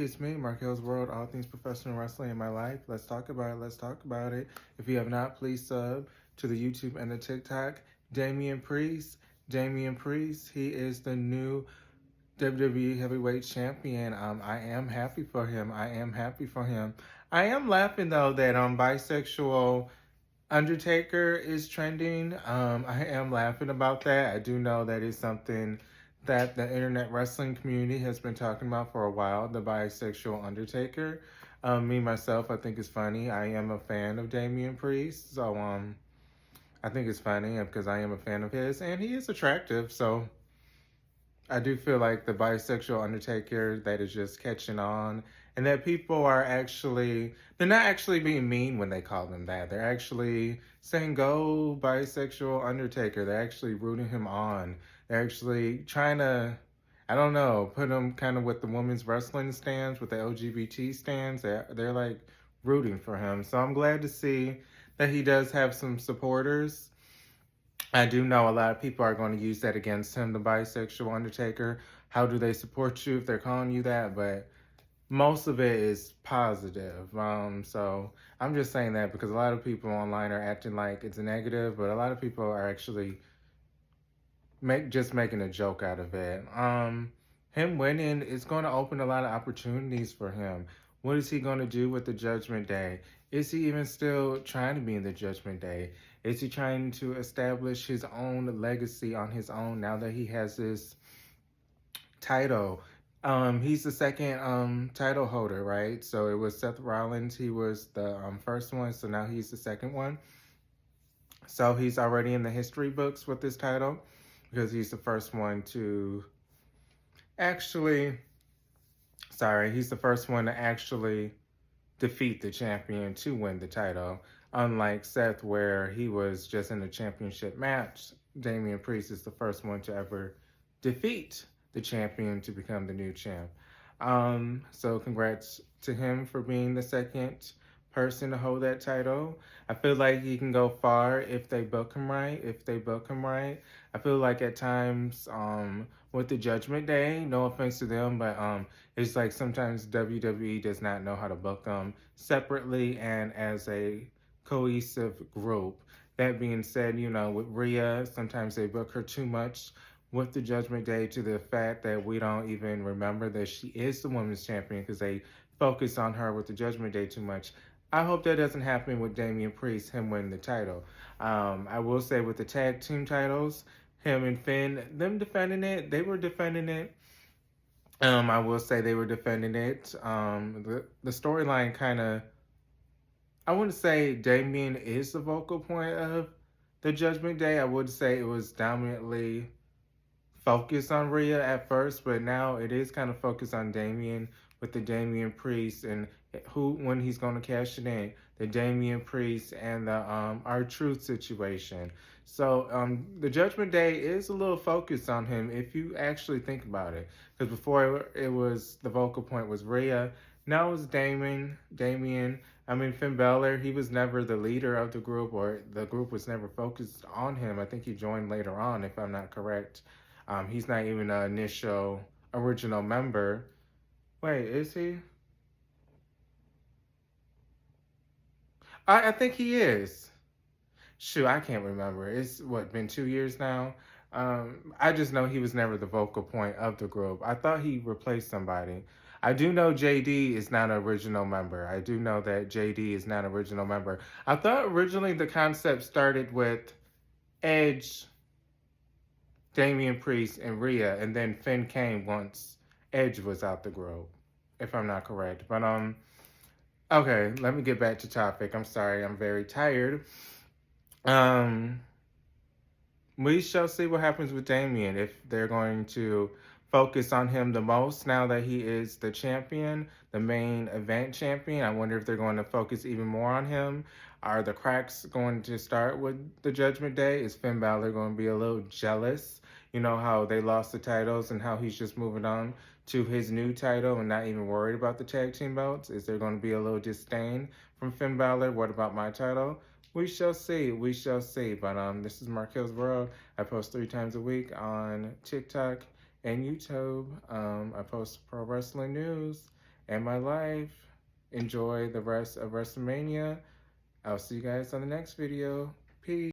It's me, Marquelworld, all things professional wrestling in my life. Let's talk about it. Let's talk about it. If you have not, please sub to the YouTube and the TikTok. Damien Priest. Damien Priest. He is the new WWE Heavyweight Champion. I am happy for him. I am happy for him. I am laughing though that bisexual Undertaker is trending. I am laughing about that. I do know that is something that the internet wrestling community has been talking about for a while, the bisexual Undertaker. Me, myself, I think it's funny. I am a fan of Damien Priest, so I think it's funny because I am a fan of his, and he is attractive, so I do feel like the bisexual Undertaker that is just catching on, and that people are actually, they're not actually being mean when they call him that. They're actually saying, go bisexual Undertaker. They're actually rooting him on. They're actually trying to, I don't know, put him kind of with the women's wrestling stands, with the LGBT stands. They're like rooting for him. So I'm glad to see that he does have some supporters. I do know a lot of people are going to use that against him, the bisexual Undertaker. How do they support you if they're calling you that? But most of it is positive. So I'm just saying that because a lot of people online are acting like it's a negative, but a lot of people are actually just making a joke out of it. Him winning is going to open a lot of opportunities for him. What is he going to do with the Judgment Day? Is he even still trying to be in the Judgment Day? Is he trying to establish his own legacy on his own now that he has this title? He's the second title holder, right? So it was Seth Rollins. He was the first one, so now he's the second one. So he's already in the history books with this title because he's the first one to actually, he's the first one to actually defeat the champion to win the title. Unlike Seth, where he was just in a championship match, Damien Priest is the first one to ever defeat the champion to become the new champ. So congrats to him for being the second person to hold that title. I feel like he can go far if they book him right. I feel like at times, with the Judgment Day, no offense to them, but it's like sometimes WWE does not know how to book them separately and as a cohesive group. That being said, with Rhea, sometimes they book her too much with the Judgment Day to the fact that we don't even remember that she is the women's champion because they focus on her with the Judgment Day too much. I hope that doesn't happen with Damien Priest, him winning the title. I will say with the tag team titles, him and Finn, them defending it, they were defending it. I will say they were defending it. The storyline kind of, I wouldn't say Damien is the vocal point of the Judgment Day. I would say it was dominantly focused on Rhea at first, but now it is kind of focused on Damien with the Damien Priest and when he's going to cash it in, the Damien Priest and the R-Truth situation. So the Judgment Day is a little focused on him if you actually think about it, because before it was the vocal point was Rhea, now it's Damien. I mean, Finn Balor, he was never the leader of the group, or the group was never focused on him. I think he joined later on, if I'm not correct. He's not even an initial original member. Wait, is he? I think he is. Shoot, I can't remember. It's been 2 years now? I just know he was never the vocal point of the group. I thought he replaced somebody. I do know JD is not an original member. I do know that JD is not an original member. I thought originally the concept started with Edge, Damien Priest, and Rhea, and then Finn came once Edge was out the group, if I'm not correct. But okay, let me get back to topic. I'm sorry, I'm very tired. We shall see what happens with Damien, if they're going to focus on him the most now that he is the champion, the main event champion. I wonder if they're going to focus even more on him. Are the cracks going to start with the Judgment Day? Is Finn Balor going to be a little jealous? You know how they lost the titles and how he's just moving on to his new title and not even worried about the tag team belts? Is there going to be a little disdain from Finn Balor? What about my title? We shall see. We shall see. But this is Marquelworld. I post 3 times a week on TikTok and YouTube. I post pro wrestling news and my life. Enjoy the rest of WrestleMania. I'll see you guys on the next video. Peace.